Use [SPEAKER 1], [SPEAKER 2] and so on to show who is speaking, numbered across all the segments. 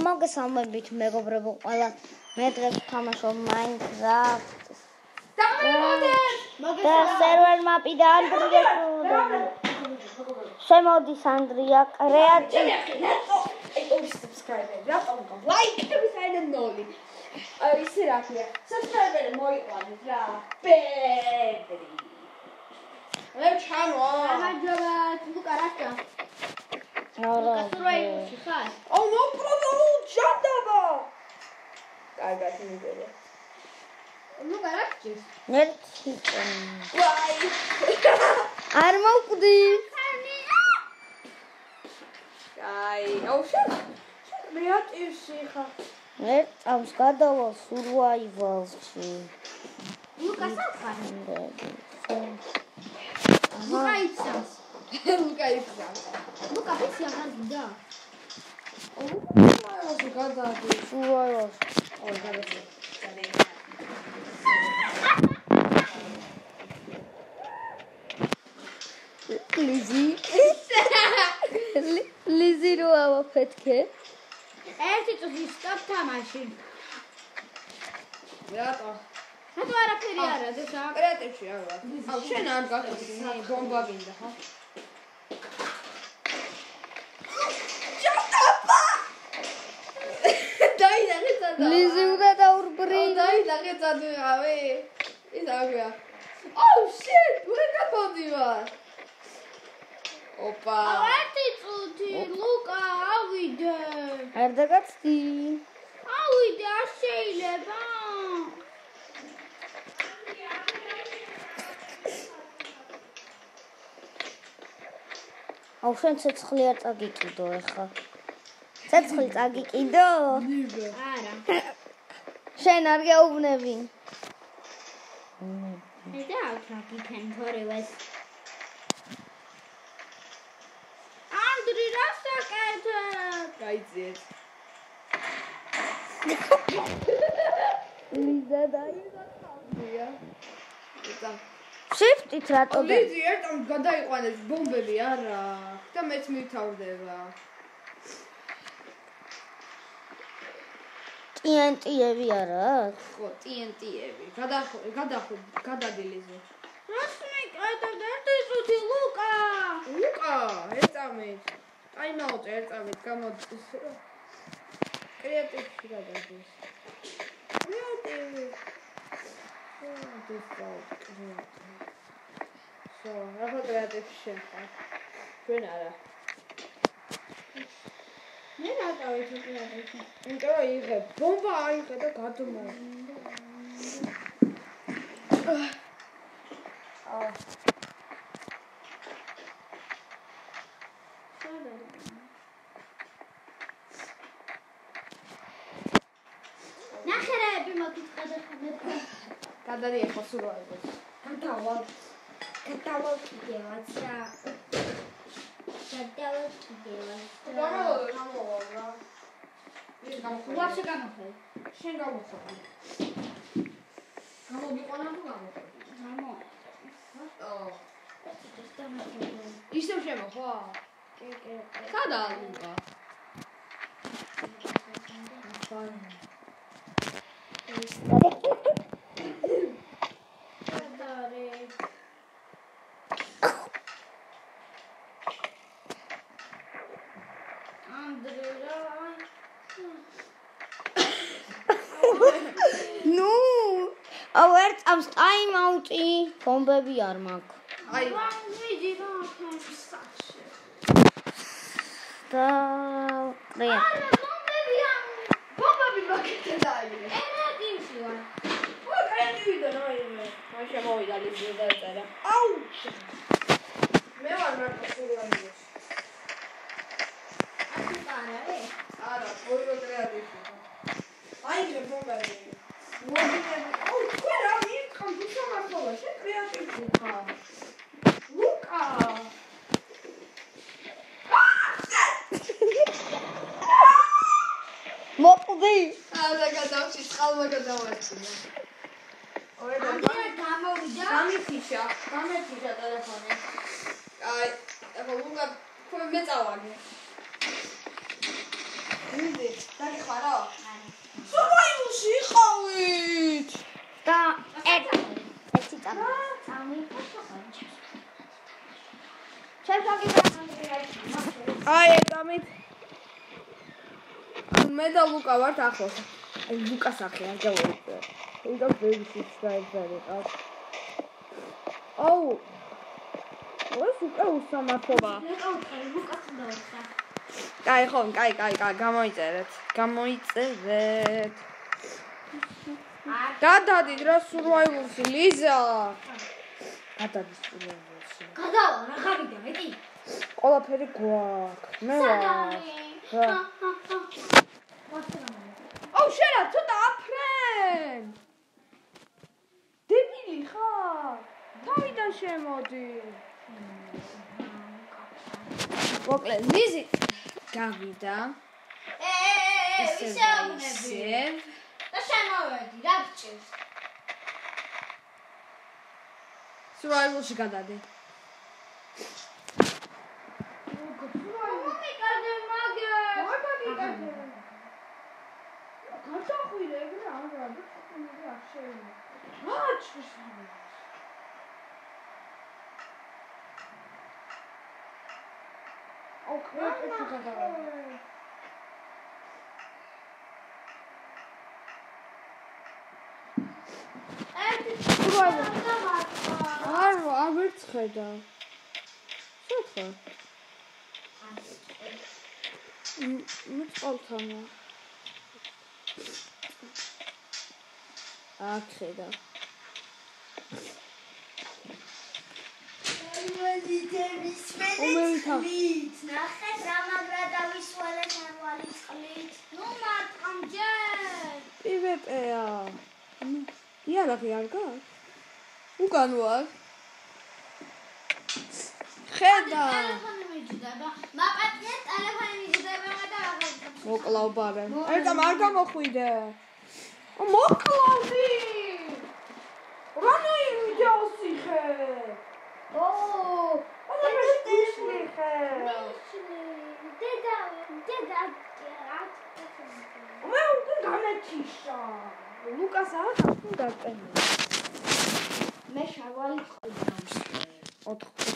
[SPEAKER 1] მოგესალმებით მეგობრებო ყველა მე დღეს ვთამაშობ Minecraft და server map-ი Andrია შემოდის Andrია კრეატივი
[SPEAKER 2] subscribe-ები like-ები საერთოდ ისე რა ქვია subscribe-ები მოიყვანეთ რა პედრი მე ჩანო გამარჯობა ლუკა რაშა
[SPEAKER 1] არა
[SPEAKER 2] კასურაიში ხარ ნო პრობლემ ჯანდაბა კარგად მიგერე ლუკა რაშის
[SPEAKER 1] ერთი
[SPEAKER 2] ვაი
[SPEAKER 1] არ მოვკვდი
[SPEAKER 2] აი აუ შენ კრეატივში ხარ
[SPEAKER 1] მე წავს გადავალ survival-ში
[SPEAKER 2] ლუკა სახარ ლუკა იცავს ლუკა ფიცი აღარდა ო გადადი
[SPEAKER 1] survival
[SPEAKER 2] ო გადადი
[SPEAKER 1] ლიზი რო ავაფეთქე
[SPEAKER 2] ერთი წუთი სტოპ თამაში რატო რატო არაფერი არა დეშა კრეატივში არა აუ შენ არ გაკეთე ბომბა გინდა ხო
[SPEAKER 1] ლიზი უნდა დაურბრინო
[SPEAKER 2] დაიდაღეცადვიღავი ის აგვია აუ შენ ვერ გაფოდივარ ოპა ერთი წუთი ლუკა ავიდე
[SPEAKER 1] არ დაგაცდი
[SPEAKER 2] ავიდე არ შეიძლება
[SPEAKER 1] აუ შენ ცეცხლი არ წაგიკიდო ეხა ცეცხლი წაგიკიდო
[SPEAKER 2] არა
[SPEAKER 1] შენ არ გეუბნები
[SPEAKER 2] და აუტრაკითენ თორევეს ანდრი რასაკეთე გაიძიეთ
[SPEAKER 1] ლიზა დაიღალია
[SPEAKER 2] იტა
[SPEAKER 1] shift-ით რატო
[SPEAKER 2] ლიზი ერთამ გადაიყვანეს ბომბები არა და მეც მითავრდება
[SPEAKER 1] TNT-ები არა
[SPEAKER 2] ხო TNT-ები გადადი ლიზი რასმე ერთი წუთი ლუკა ერთამით ტაიმაუტ ერთამით გამოდის კრეატივში გადადის კრეატივი სო რა კრეატივში შეხარ ჩვენ არა მე რა გავიქე კრეატივში იმიტომ რომ იღე ბომბა აიღე და გადმო ნახერები მოგიწყდა ხმეთქო გადადი ახლა სურვაიბოს გადავალ კიდევაც რა გამოვალ რა ვაფშე გამოხე შენ გამოხე გამოგიყვანა თუ გამოხე ისევ შემოხვა კი სადა ლუკა
[SPEAKER 1] ნუ აუ ერთ წამს ტაიმაუტი ბომბები არ მაქვს
[SPEAKER 2] აი ვიდი რა
[SPEAKER 1] და კრეატივი
[SPEAKER 2] ბომბები მაგეთე დაიღე კრეატივში ვარ ო კრეატივიდან აიღე მაშინ მოვიდა ლიზი და წერა აუ მე ვარ მარტო სულაიოს არა ორი კრეატივში აიღე ბომბები აუ თქვენ რა მიყავ თვითონ მართლა შენ კრეატივში ხარ ლუკა
[SPEAKER 1] მოკვდი
[SPEAKER 2] არა გადავში წყალმა გადავარჩინა ორი გამოვიდა გამიფიშა ტელეფონი აი ეხლა ლუკა თქვენ მე წავაგე. მიდი, დაგიხმარო? სურვაიულში იყავით.
[SPEAKER 1] და ერთი წამი.
[SPEAKER 2] აი, ეკამით. მე და ლუკა ვართ ახლოს. აი, ლუკას ახლა არ გავუწევ. ვიდრე ბებისიც დაეძარიყავ. აუ. ეს უკვე უსამართლობა. კაი, ხო, კაი, გამოიწერეთ. გადადით რა სურვაიულში, ლიზა. გადადით სურვაიულში.
[SPEAKER 1] გადავა, რა ხავიდა, მეტი?
[SPEAKER 2] ყველაფერი გვაქვს. მე ვარ. აუ, შენა, ცოტა აფრენ. დებილი ხარ? თავიდან შემოდი. მოკლედ, ლიზი გავიდა.
[SPEAKER 1] ისე ავნები. და შემოვედი, რა გჭირს?
[SPEAKER 2] სურვაიულში გადადი. არ ვერცხედა. შეხა. მიწალთანა. ახედა.
[SPEAKER 1] ნახეთ რა მაგრა დავისვალე სარვალი წყლით. ნუ მარტყამჯერ.
[SPEAKER 2] პივეპეა. იარაღი არ გაქვს? უკან ვარ. ხედა.
[SPEAKER 1] ტელეფონი მიჯდება. მაპატია ტელეფონი მიჯდება და აღარ.
[SPEAKER 2] მოკლავ ბაბე. ერთამ არ გამოხვიდე. მოკლავდი. რანაირი ჯოსიხე. მე უკვე განაჩიშა. ლუკას არ უნდა დაყენო.
[SPEAKER 1] მე შარვალი წყლით დავისვე.
[SPEAKER 2] 4.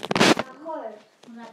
[SPEAKER 1] ახლა რა?